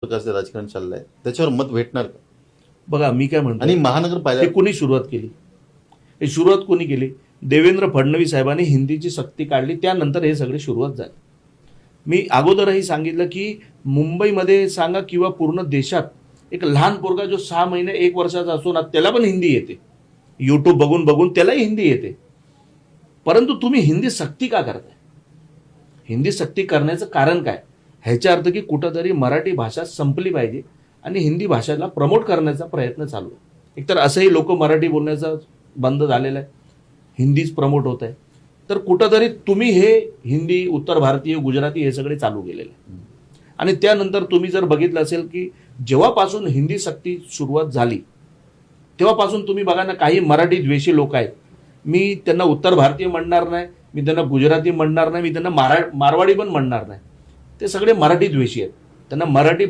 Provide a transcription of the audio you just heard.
प्रकारचं राजकारण चाललंय त्याच्यावर मत भेटणार का? बघा मी काय म्हणतो, आणि महानगरपालिका हे कोणी सुरुवात केली? हे सुरुवात कोणी केली? देवेंद्र फडणवीस साहेबांनी हिंदीची सक्ती काढली, त्यानंतर हे सगळे सुरुवात झाली. मी अगोदरही सांगितलं की मुंबईमध्ये सांगा किंवा पूर्ण देशात एक लहान पोरगा जो 6 महिने 1 वर्षाचा असतो ना, त्याला पण हिंदी येते. यूट्यूब बघून बघून त्यालाही हिंदी येते. परंतु तुम्ही हिंदी सक्ती का करताय? हिंदी सक्ती करण्याचं कारण काय? ह्याचा अर्थ की कुठंतरी मराठी भाषा संपली पाहिजे आणि हिंदी भाषेला प्रमोट करण्याचा प्रयत्न चालू आहे. एकतर असंही लोक मराठी बोलण्याचं बंद झालेलं आहे, हिंदीच प्रमोट होत आहे. तर कुठंतरी तुम्ही हे हिंदी, उत्तर भारतीय, गुजराती हे सगळे चालू केलेले आहे. आणि त्यानंतर तुम्ही जर बघितलं असेल की जेव्हापासून हिंदी सक्ती सुरुवात झाली तेव्हापासून तुम्ही बघा ना, काही मराठी द्वेषी लोक आहेत. मी त्यांना उत्तर भारतीय म्हणणार नाही, मी त्यांना गुजराती म्हणणार नाही, मी त्यांना मारवाडी पण म्हणणार नाही. ते सगळे मराठी द्वेषी आहेत. त्यांना मराठी